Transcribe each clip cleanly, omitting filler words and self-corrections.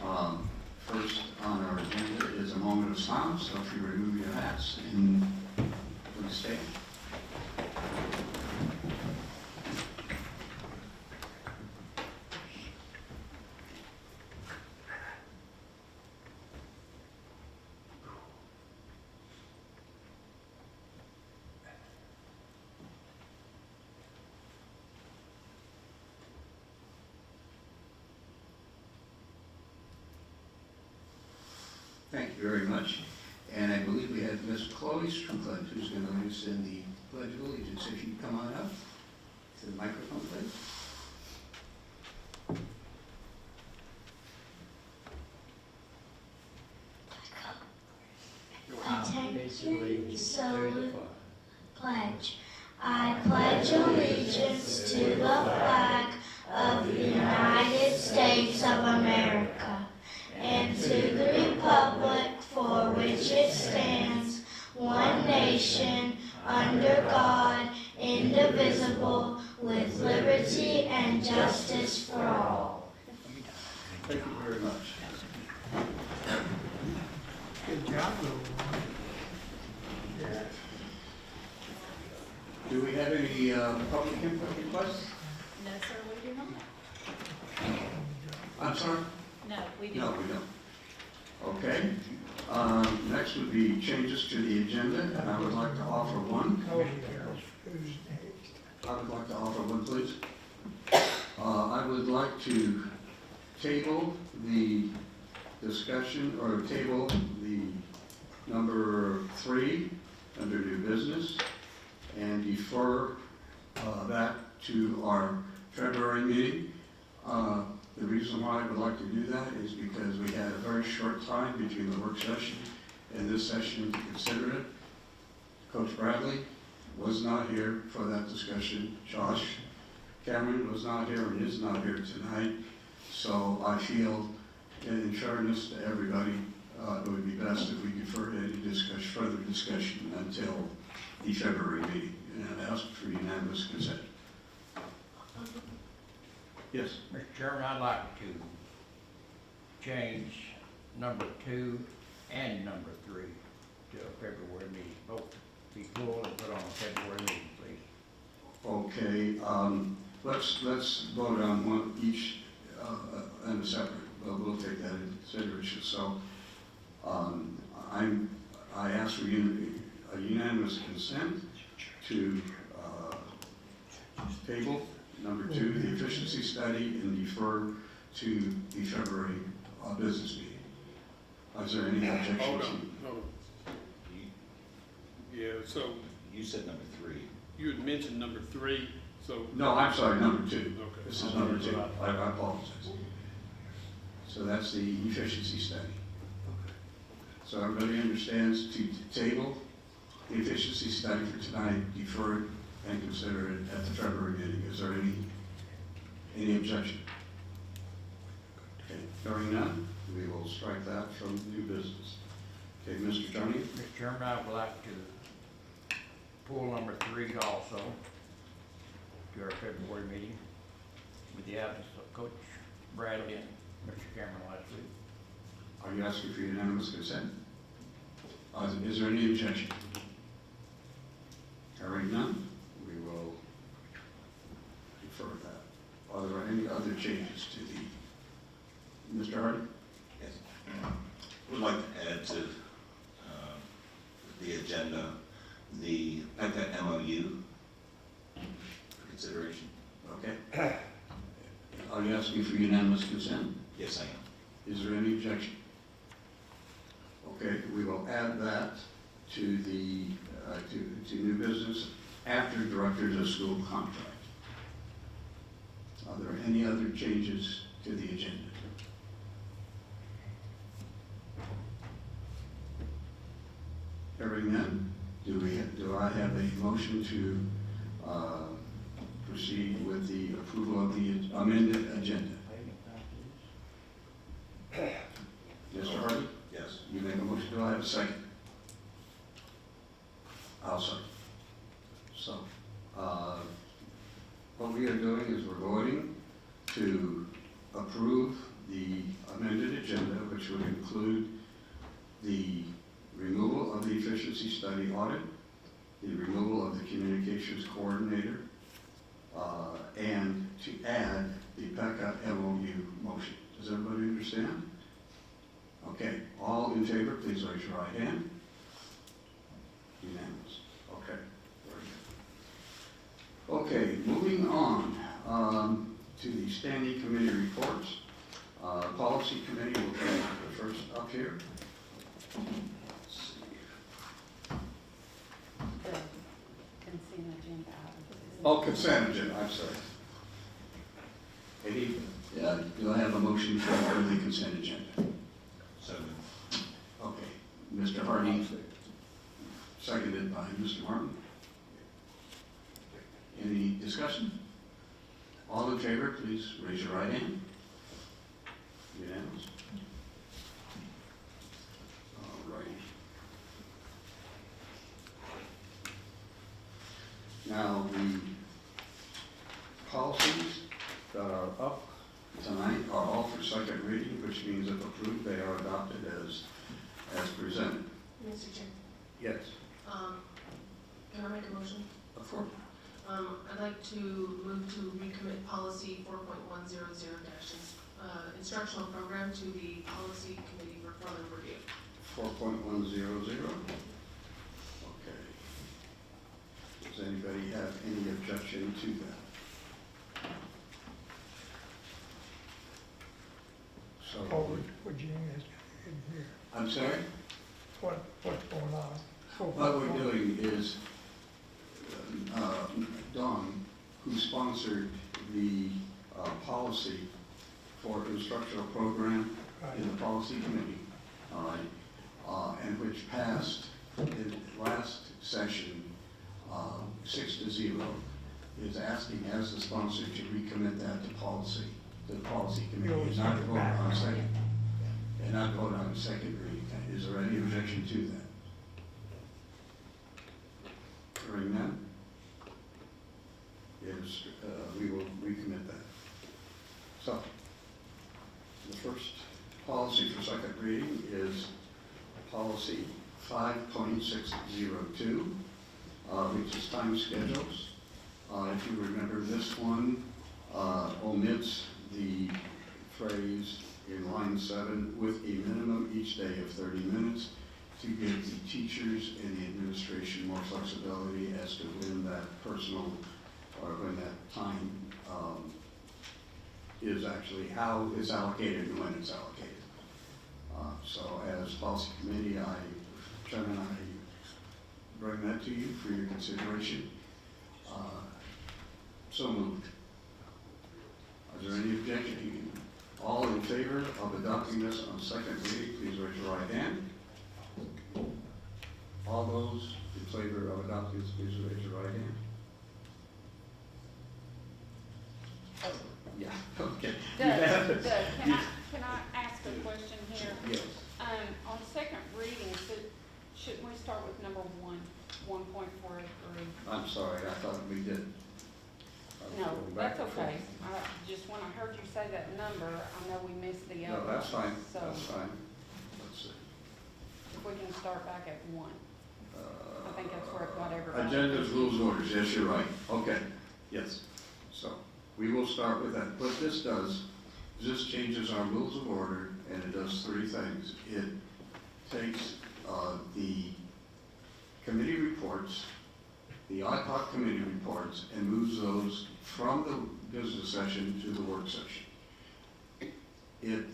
First on our agenda is a moment of silence, so if you remove your hats and please stand. Thank you very much. And I believe we have Miss Chloe Strickland who's going to lead us in the Pledge of Allegiance. If you come on up to the microphone, please. Attention, salute, pledge. I pledge allegiance to the flag of the United States of America and to the republic for which it stands, one nation, under God, indivisible, with liberty and justice for all. Thank you very much. Good job, Yeah. Do we have any public input requests? No, sir, we do not. I'm sorry? No, we do No, not. we don't. Okay. Next would be changes to the agenda, and I would like to offer one. Who's next? I would like to offer one, please. I would like to table the discussion, or table the number 3 under new business, and defer that to our February meeting. The reason why I would like to do that is because we had a very short time between the work session and this session to consider it. Coach Bradley was not here for that discussion. Josh Cameron was not here and is not here tonight. So I feel, in fairness to everybody, it would be best if we deferred any further discussion until the February meeting. And I ask for unanimous consent. Yes. Mr. Chairman, I'd like to change number 2 and number 3 to a February meeting. Both be pulled and put on a February meeting, please. Okay, let's vote on one each and a separate. We'll take that into consideration. So I ask for a unanimous consent to table number 2, the efficiency study, and defer to the February business meeting. Is there any objection? Hold on. Yeah, so You said number 3. you had mentioned number 3, so. No, I'm sorry, number 2. Okay. This is number 2. I apologize. So that's the efficiency study. So everybody understands to table the efficiency study for tonight, defer it, and consider it at the February meeting. Is there any objection? Okay, hearing none, we will strike that from new business. Okay, Mr. Tony? Mr. Chairman, I would like to pull number 3 also to our February meeting with the absence of Coach Bradley and Mr. Cameron last week. Are you asking for unanimous consent? Is there any objection? Hearing none, we will defer that. Are there any other changes to the, Mr. Hardy? Yes. Would like to add to the agenda, the PECA MOU for consideration. Okay. Are you asking for unanimous consent? Yes, I am. Is there any objection? Okay, we will add that to the, to new business after directors of school contract. Are there any other changes to the agenda? Hearing none, do I have a motion to proceed with the approval of the amended agenda? Mr. Hardy? Yes. You make a motion, do I have a second? I'll second. So, what we are doing is we're voting to approve the amended agenda, which would include the removal of the efficiency study audit, the removal of the communications coordinator, and to add the PECA MOU motion. Does everybody understand? Okay, all in favor, please raise your right hand. Unanimous. Okay, very good. Okay, moving on to the standing committee reports. Policy committee will be the first up here. Let's see. The consent agenda items. Oh, consent agenda, I'm sorry. Do I have a motion for the consent agenda? So moved. Okay, Mr. Hardy, seconded by Mr. Martin. Any discussion? All in favor, please raise your right hand. Unanimous. All right. Now, the policies that are up tonight are all for second reading, which means if approved, they are adopted as presented. Mr. Chair, Yes, can I make a motion? of course. I'd like to move to recommit policy 4.100 instructional program to the policy committee for further review. 4.100. Okay. Does anybody have any objection to that? So, What Gene is in here, I'm sorry? what's going on? What we're doing is, Dawn, who sponsored the policy for instructional program in the policy committee, all right, and which passed in last session 6-0, is asking as the sponsor to recommit that to the policy committee, and not vote on second, and not vote on second reading. Is there any objection to that? Hearing none? Yes, we will recommit that. So, the first policy for second reading is policy 5.602, which is time schedules. If you remember, this one omits the phrase in line 7, with a minimum each day of 30 minutes, to give the teachers and the administration more flexibility as to when that personal, or when that time is actually, how it's allocated and when it's allocated. So as policy committee, Chairman, I bring that to you for your consideration. So moved. Is there any objection? All in favor of adopting this on second reading, please raise your right hand. All those in favor of adopting this, please raise your right hand. Yeah, okay. Doug, can I ask a question here? Yes. On second reading, shouldn't we start with number 1.43? I'm sorry, I thought we did. I was No, going back that's and forth. okay. Just when I heard you say that number, I know we missed the other. No, that's fine, So that's fine. Let's see. if we can start back at 1. I think that's where it got everybody. Agendas, rules, orders, yes, you're right. Okay, yes. So, we will start with that. What this does, this changes our rules of order, and it does three things. It takes the committee reports, the ad hoc committee reports, and moves those from the business session to the work session. It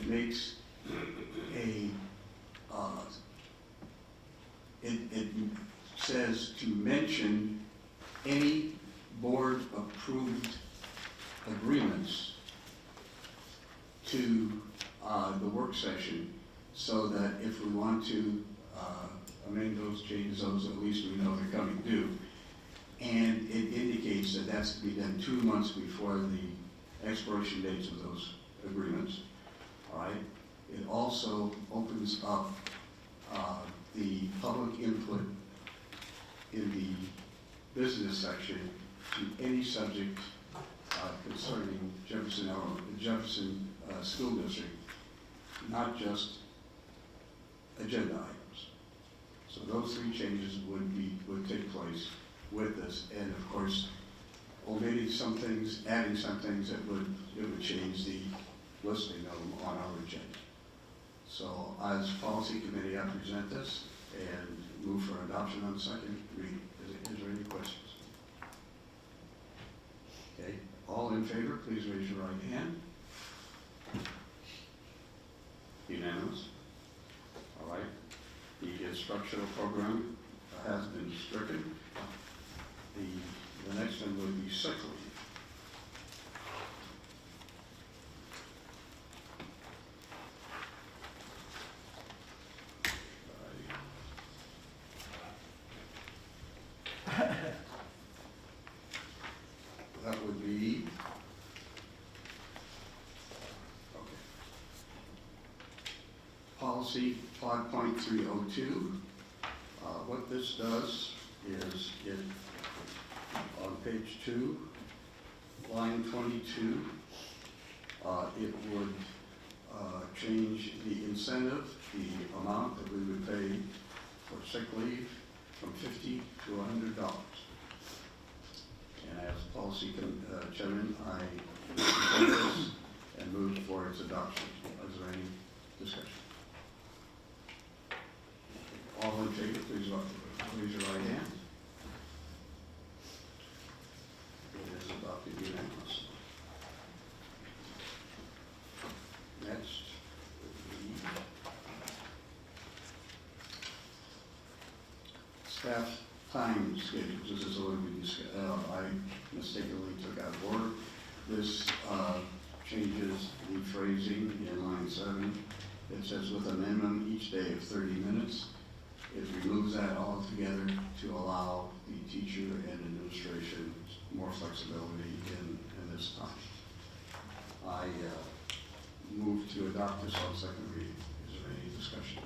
makes a, it says to mention any board-approved agreements to the work session, so that if we want to amend those, change those, at least we know they're coming due. And it indicates that that's to be done 2 months before the expiration dates of those agreements. All right. It also opens up the public input in the business section to any subject concerning Jefferson school district, not just agenda items. So those three changes would take place with this, and of course, omitting some things, adding some things it would change the listing of them on our agenda. So as policy committee, I present this and move for adoption on second reading. Is there any questions? Okay, all in favor, please raise your right hand. Unanimous. All right. The instructional program has been stricken. The next one would be sick leave. That would be, okay. Policy 5.302. What this does is it, on page 2, line 22, it would change the incentive, the amount that we would pay for sick leave from $50 to $100. And as policy chairman, I support this and move for its adoption. Is there any discussion? All in favor, please raise your right hand. It is adopted unanimously. Next would be staff time schedules. This is the one we discussed. I mistakenly took out of order. This changes the phrasing in line 7. It says with a minimum each day of 30 minutes. It removes that altogether to allow the teacher and administration more flexibility in this time. I move to adopt this on second reading. Is there any discussion?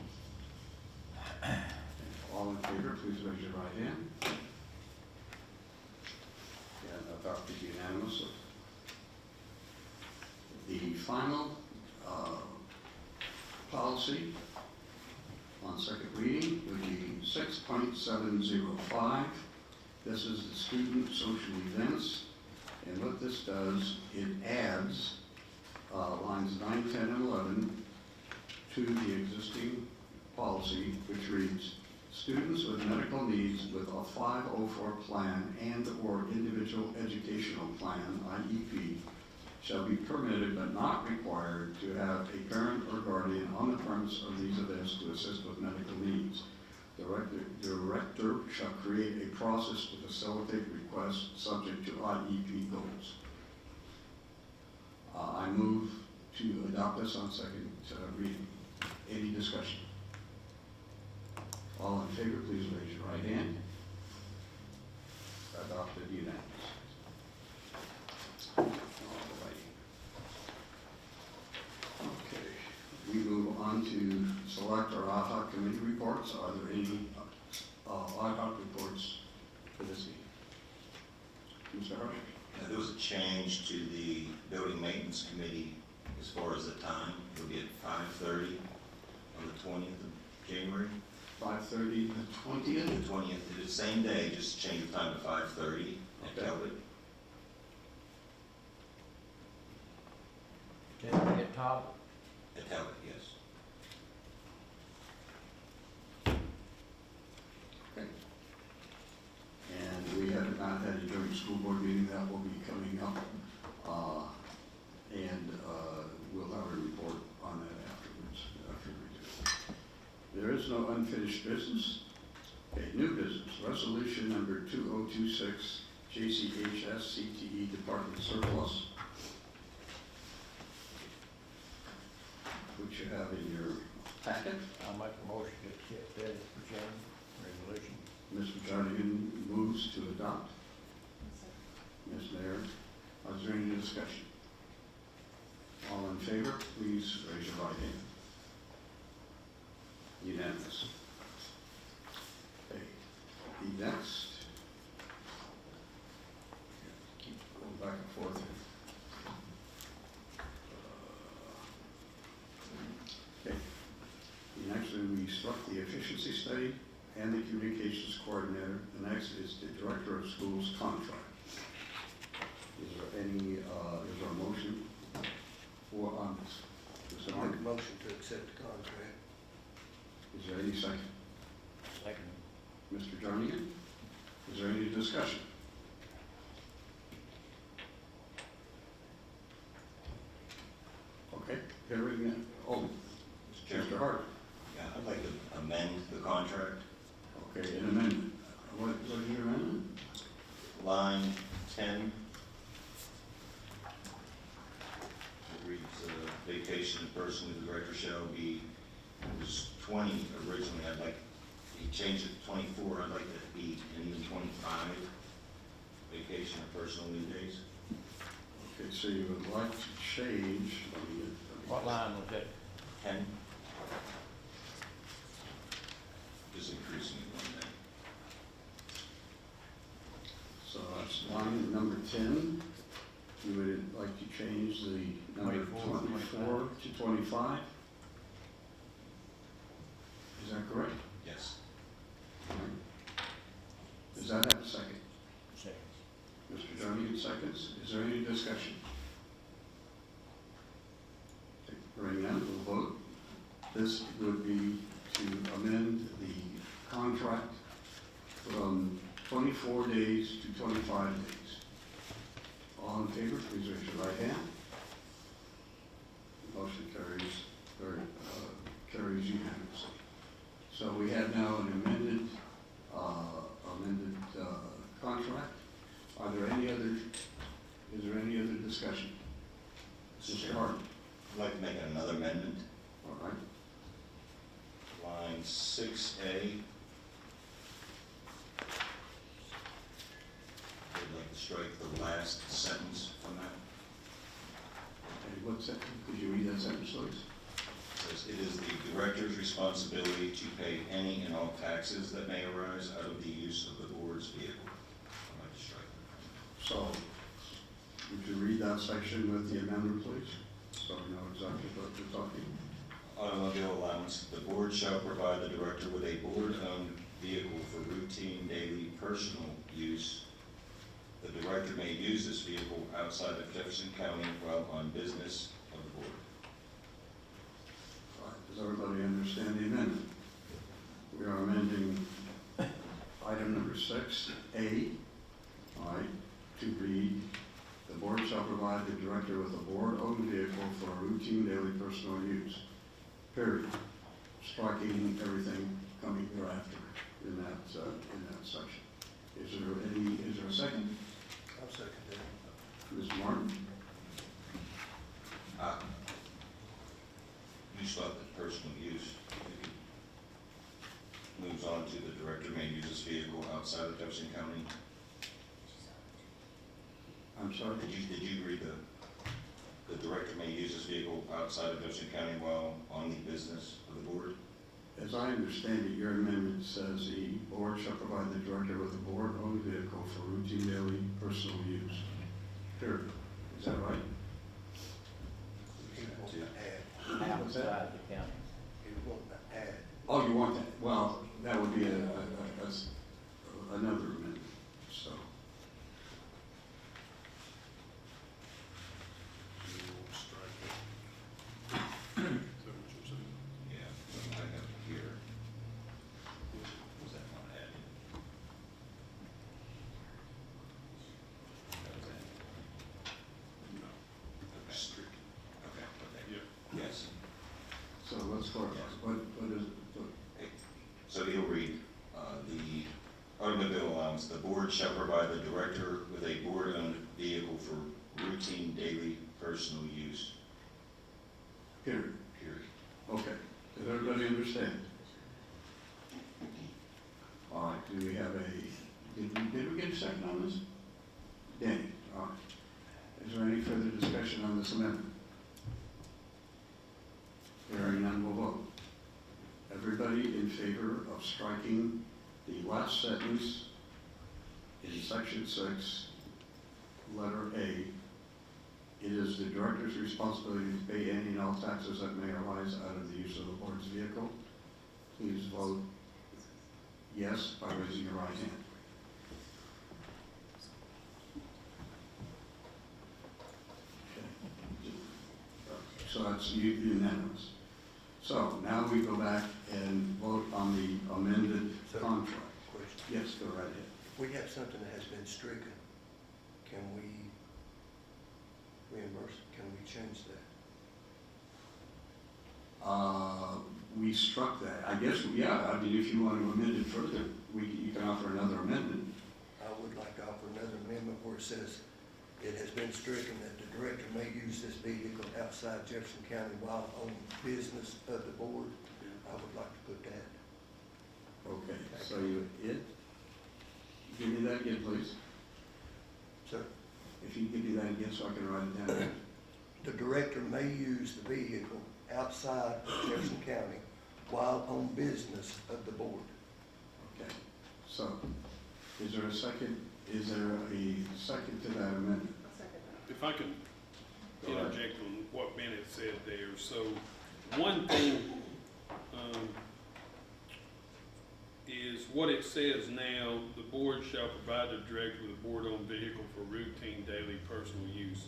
All in favor, please raise your right hand. And adopted unanimously. The final policy on second reading would be 6.705. This is the student social events. And what this does, it adds lines 9, 10, and 11 to the existing policy, which reads, students with medical needs with a 504 plan and/or individual educational plan, IEP, shall be permitted but not required to have a parent or guardian on the premise of these events to assist with medical needs. The director shall create a process to facilitate requests subject to IEP goals. I move to adopt this on second reading. Any discussion? All in favor, please raise your right hand. Adopted unanimously. All righty. Okay, we move on to select our ad hoc committee reports. Are there any ad hoc reports for this evening? Mr. Hurst? There was a change to the building maintenance committee as far as the time. It'll be at 5:30 on the 20th of January. 5:30, the 20th? The 20th, the same day, just change the time to 5:30 at Okay. Talbot. Did we get top? At Talbot, yes. Okay. And we have not had a joint school board meeting. That will be coming up. We'll have a report on that afterwards, after we do. There is no unfinished business. Okay, new business, resolution number 2026, JCHS CTE Department Surplus, which you have in your packet. I'll make a motion to accept that, Mr. Chairman, resolution. Mr. Jardigan moves to adopt. Ms. Mayor, is there any discussion? All in favor, please raise your right hand. Unanimous. Okay, the next, keep going back and forth here. then we struck the efficiency study and the communications coordinator. The next is the director of schools contract. Is there any, is there a motion for, on this? Is there Make a any- motion to accept the contract. is there any second? Second. Mr. Jernigan, is there any discussion? Okay, hearing none. Oh, Mr. Chairman? Mr. Hart. Yeah, I'd like to amend the contract. Okay, an amendment. What is your amendment? Line 10. It reads, vacation of person with the director shall be, it was 20 originally, I'd like, he changed it to 24, I'd like that to be, and even 25, vacation of personal leave days. Okay, so you would like to change, let me get. What line was that? 10. Just increasing it one day. So that's line number 10. You would like to change the number 24, 24 to 25? Is that correct? Yes. Does that have a second? Second. Mr. Jernigan seconds. Is there any discussion? Okay, hearing none, we'll vote. This would be to amend the contract from 24 days to 25 days. All in favor, please raise your right hand. Motion carries unanimously. So we have now an amended contract. Are there any other, is there any other discussion? Mr. Hart, I'd like to make another amendment. all right. Line 6A. I'd like to strike the last sentence from that. Okay, what sentence, could you read that sentence, please? It says, it is the director's responsibility to pay any and all taxes that may arise out of the use of the board's vehicle. I'd like to strike that. So, would you read that section with the amendment, please? So we know exactly what you're talking. Automobile allowance, the board shall provide the director with a board-owned vehicle for routine daily personal use. The director may use this vehicle outside of Jefferson County while on business of the board. All right, does everybody understand the amendment? We are amending item number 6A, all right, to read, the board shall provide the director with a board-owned vehicle for routine daily personal use, period. Striking everything coming thereafter in that section. Is there a second? I'll second that. Ms. Martin? You thought that personal use, if it moves on to the director may use this vehicle outside of Jefferson County. I'm sorry? Did you read the director may use this vehicle outside of Jefferson County while on the business of the board? As I understand it, your amendment says the board shall provide the director with a board-owned vehicle for routine daily personal use. Period. Is that right? He wants to add, Outside the county. he wants to add. Oh, you want that? Well, that would be another amendment, so. You won't strike it. Is that what you're saying? Yeah, but I have it here. Was that not added? That was added. No. Okay. Strict. Okay, okay. Yeah. Yes. So let's clarify, what is, So he'll read, the automobile allowance, the board shall provide the director with a board-owned vehicle for routine daily personal use, period. period. Okay, does everybody understand? All right, do we have did we get a second on this? Danny, all right. Is there any further discussion on this amendment? Hearing none, we'll vote. Everybody in favor of striking the last sentence in section 6, letter A, it is the director's responsibility to pay any and all taxes that may arise out of the use of the board's vehicle. please vote yes by raising your right hand. Okay. So that's unanimous. So now we go back and vote on the amended So- contract. Question. Yes, go right ahead. If we have something that has been stricken, can we reimburse, can we change that? We struck that. I guess, yeah, I mean, if you want to amend it further, you can offer another amendment. I would like to offer another amendment where it says, it has been stricken that the director may use this vehicle outside Jefferson County while on business of the board. I would like to put that. Okay, so give me that again, please. Sir, If you give me that again so I can write it down. the director may use the vehicle outside of Jefferson County while on business of the board. Okay, so is there a second to that amendment? If I can Go ahead. interject on what Bennett said there, so one thing, is what it says now, the board shall provide the director with a board-owned vehicle for routine daily personal use.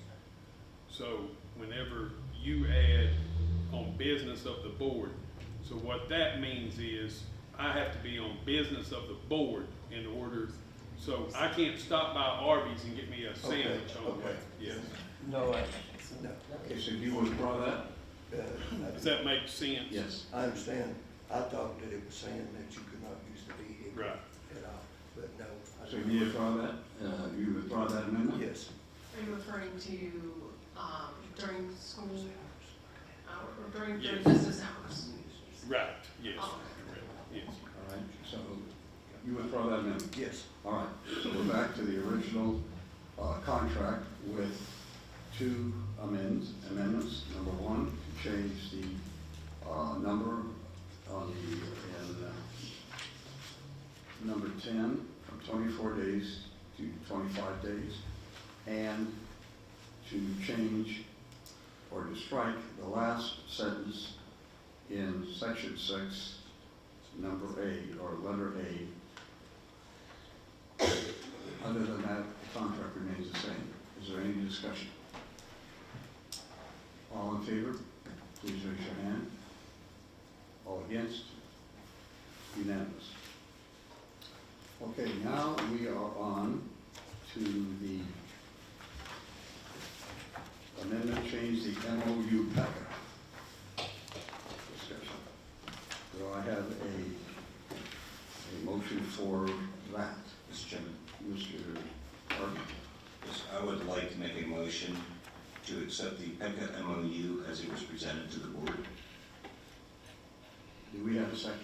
So whenever you add on business of the board, so what that means is I have to be on business of the board in order, so I can't stop by Arby's and get me a sandwich on the way. okay. Yes. No, No, Okay, so do you withdraw that? Does that make sense? Yes. I understand. I thought that it was saying that you could not use the vehicle Right. at all, but no. I So don't. you withdraw that? You withdraw that amendment? Yes. Are you referring to, during school hour, or during Yes. business hours? Right, yes, Oh. correct, yes. All right, so you withdraw that amendment? Yes. All right, so we're back to the original contract with two amendments. Number one, to change the number on number 10 from 24 days to 25 days, and to change or to strike the last sentence in section 6, number A, or letter A. Other than that, the contract remains the same. Is there any discussion? All in favor, please raise your hand. All against? Unanimous. Okay, now we are on to the amendment, change the MOU packet discussion. Do I have a motion for that? Mr. Chairman, Mr. Harden? yes, I would like to make a motion to accept the PECA MOU as it was presented to the board. Do we have a second?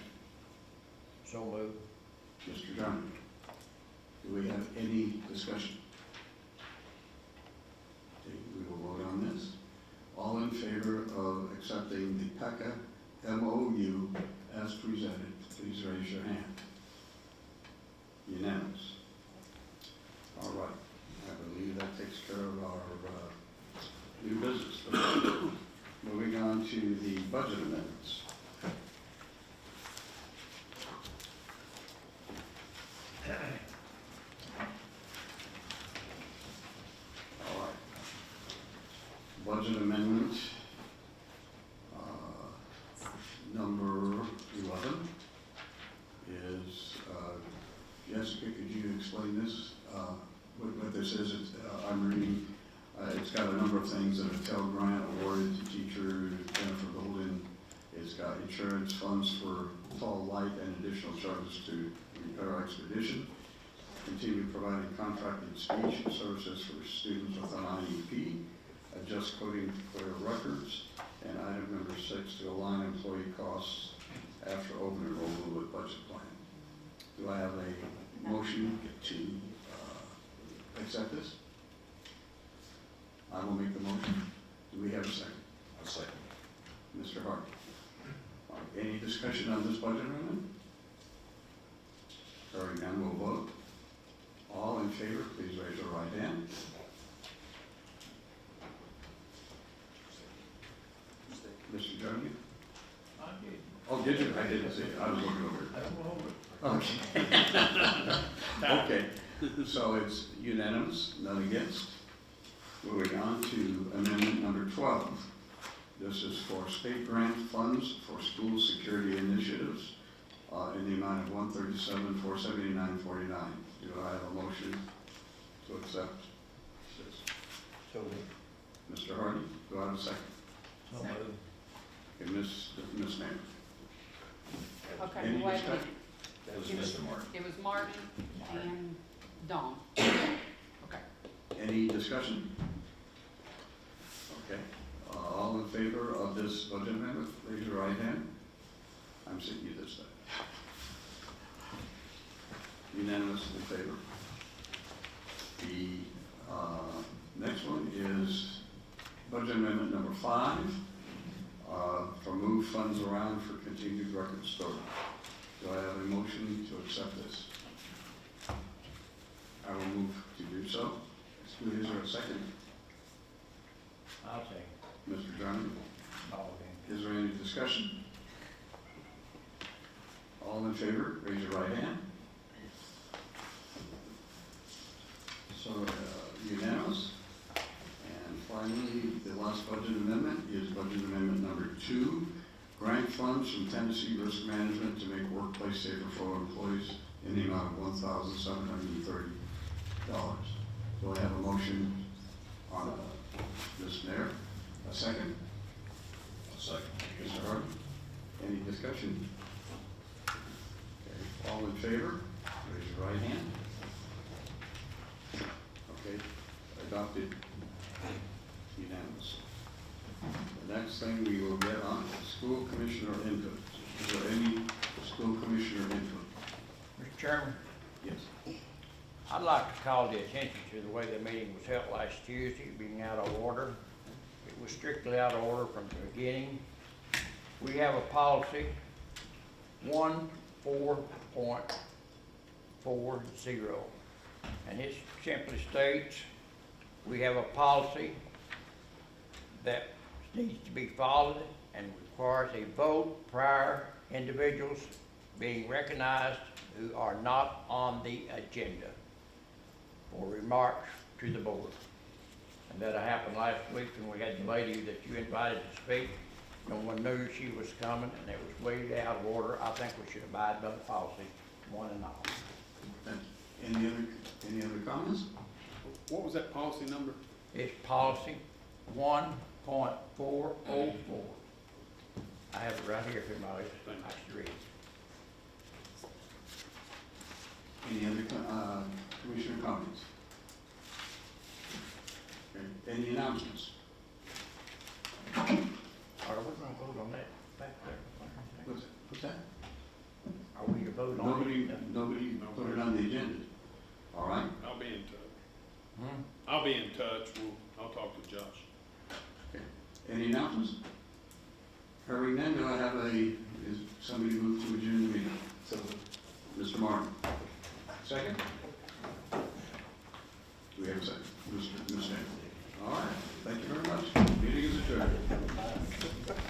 so moved. Mr. Johnson? Do we have any discussion? Okay, we will vote on this. All in favor of accepting the PECA MOU as presented, please raise your hand. Unanimous. All right, I believe that takes care of our new business. Moving on to the budget amendments. All right. Budget amendment, number 11 is, Jessica, could you explain this? What this is, I'm reading, it's got a number of things, that a Pell Grant awarded to teacher Jennifer Golden. It's got insurance funds for fall light and additional charges to repair expedition. Continue providing contracted speech services for students with an IEP. Adjust coding to clear records. And item number 6, to align employee costs after open enrollment with budget plan. Do I have a motion to accept this? I will make the motion. Do we have a second? I'll second. Mr. Hart. Any discussion on this budget amendment? Hearing none, we'll vote. All in favor, please raise your right hand. Mr. Jeremy? Oh, did you? I didn't see it. I was looking over it. Okay. Okay, so it's unanimous, none against. Moving on to amendment number 12. This is for state grant funds for school security initiatives in the amount of $137,479.49. Do I have a motion to accept this? So Mr. Hardy, do I have a second? So moved. Okay, Ms. Mayor. Okay, Any wait a minute. discussion? That was Mr. Martin. It was Martin and Dawn. Okay. Any discussion? Okay, all in favor of this budget amendment, raise your right hand. I'm seeing you this time. Unanimous in favor. The next one is budget amendment number 5, for move funds around for continued record storage. Do I have a motion to accept this? I will move to do so. Is there a second? I'll say. Mr. Drummond, All in. is there any discussion? All in favor, raise your right hand. So unanimous. And finally, the last budget amendment is budget amendment number 2, grant funds from Tennessee Risk Management to make workplace safer for employees in the amount of $1,730. Do I have a motion on this, Mayor? A second? Second. Mr. Hart? Any discussion? Okay, all in favor, raise your right hand. Okay, adopted, unanimous. The next thing we will get on is school commissioner input. Is there any school commissioner input? Mr. Chairman, Yes. I'd like to call the attention to the way the meeting was held last Tuesday, being out of order. It was strictly out of order from the beginning. We have a policy, 14.40, and it simply states, we have a policy that needs to be followed and requires a vote prior individuals being recognized who are not on the agenda for remarks to the board. And that happened last week when we had the lady that you invited to speak. No one knew she was coming, and it was way out of order. I think we should abide by the policy, one and all. Thank you. Any other comments? What was that policy number? It's policy 1.404. I have it right here if anybody likes to read it. Any other commissioner comments? Okay, any announcements? Are we gonna vote on that back there? What's that? Are we to vote on it? Nobody put it on the agenda. All right? I'll be in touch. Hmm? I'll be in touch. I'll talk to Josh. Okay. Any announcements? Hearing none, do I have is somebody move to adjourn the meeting? So, Mr. Martin. Second?